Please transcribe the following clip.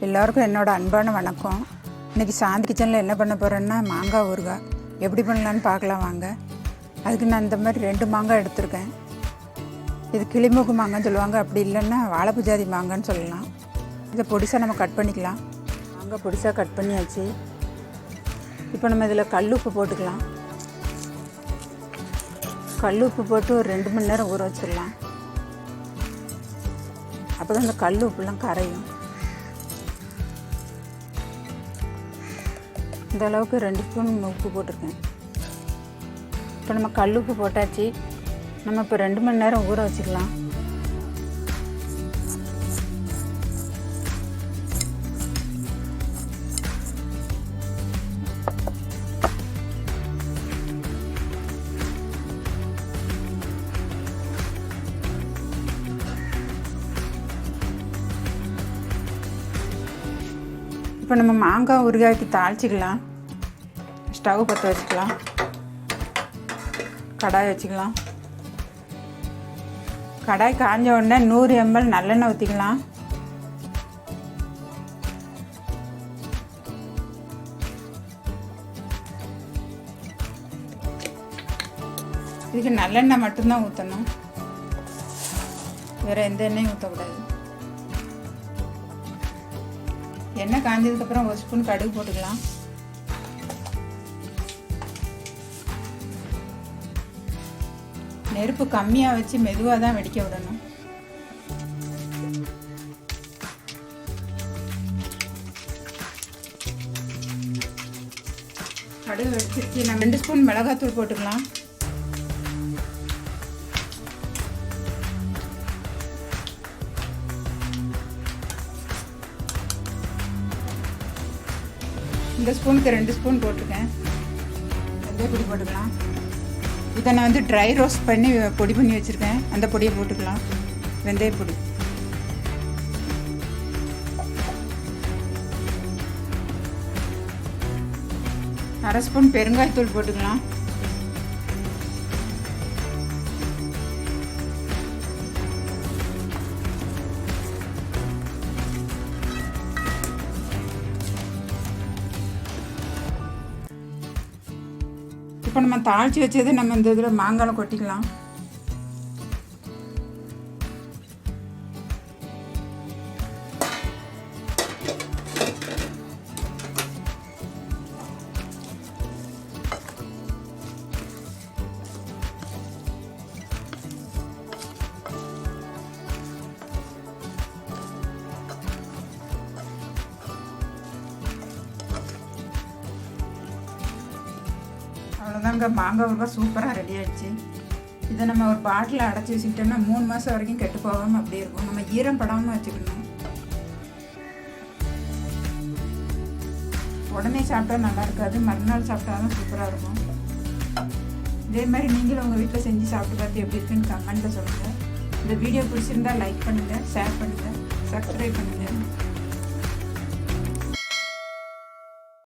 எல்லோருக்கும் என்னோட அன்பான வணக்கம். இன்றைக்கி சாந்தி கிச்சனில் என்ன பண்ண போகிறேன்னா மாங்காய் ஊறுகாய் எப்படி பண்ணலான்னு பார்க்கலாம் வாங்க. அதுக்கு நான் இந்த மாதிரி 2 மாங்காய் எடுத்திருக்கேன். இது கிளிமூக்கு மாங்கான்னு சொல்லுவாங்க, அப்படி இல்லைன்னா வாழைப்பூ ஜாதி மாங்கான்னு சொல்லலாம். இதை பொடிசாக நம்ம கட் பண்ணிக்கலாம். மாங்காய் பொடிசாக கட் பண்ணியாச்சு. இப்போ நம்ம இதில் கல்லுப்பு போட்டுக்கலாம். கல்லுப்பு போட்டு ஒரு 2 மணி நேரம் ஊற வச்சிடலாம். அப்போ தான் இந்த கல் உப்புலாம் கரையும். இந்த அளவுக்கு 2 ஸ்பூன் உப்பு போட்டிருக்கேன். இப்போ நம்ம கல் உப்பு போட்டாச்சு. நம்ம இப்போ 2 மணி நேரம் ஊற வச்சுக்கலாம். இப்போ நம்ம மாங்காய் ஊறுகாய்க்கு தாளிச்சிக்கலாம். ஸ்டவ் பற்ற வச்சுக்கலாம். கடாய் வச்சுக்கலாம். கடாய் காஞ்ச உடனே 100 ml நல்லெண்ணெய் ஊற்றிக்கலாம். இதுக்கு நல்லெண்ணெய் மட்டும்தான் ஊற்றணும், வேறு எந்த எண்ணெயும் ஊற்றக்கூடாது. எண்ணெய் காஞ்சதுக்கப்புறம் 1 ஸ்பூன் கடுகு போட்டுக்கலாம். நெருப்பு கம்மியாக வச்சு மெதுவாக தான் வெடிக்க விடணும். கடுகு வெடிச்சிருச்சு. நம்ம 2 ஸ்பூன் மிளகாத்தூள் போட்டுக்கலாம். இந்த ஸ்பூனுக்கு 2 ஸ்பூன் போட்டிருக்கேன். வெந்தயப்பொடி போட்டுக்கலாம். இதை நான் ட்ரை ரோஸ்ட் பண்ணி பொடி பண்ணி வச்சுருக்கேன். அந்த பொடியை போட்டுக்கலாம். வெந்தயப்பொடி, அரை ஸ்பூன் பெருங்காயத்தூள் போட்டுக்கலாம். இப்போ நம்ம தாளித்து வச்சது நம்ம இந்த இதில் மாங்காயில் கொட்டிக்கலாம். அவ்வளோதாங்க, மாங்காய் ஊறுகாய் சூப்பராக ரெடி ஆகிடுச்சு. இதை நம்ம ஒரு பாட்டில் அடைச்சி வச்சுக்கிட்டோம்னா 3 மாதம் வரைக்கும் கெட்டு போகாமல் அப்படியே இருக்கும். நம்ம ஈரம் படாமல் வச்சுக்கணும். உடனே சாப்பிட்டா நல்லா இருக்காது, மறுநாள் சாப்பிட்டா தான் சூப்பராக இருக்கும். இதே மாதிரி நீங்களும் உங்கள் வீட்டில் செஞ்சு சாப்பிட்டு பார்த்து எப்படி இருக்குன்னு கமெண்ட்டில் சொல்லுங்கள். இந்த வீடியோ பிடிச்சிருந்தா லைக் பண்ணுங்கள், ஷேர் பண்ணுங்கள், சப்ஸ்கிரைப் பண்ணுங்கள்.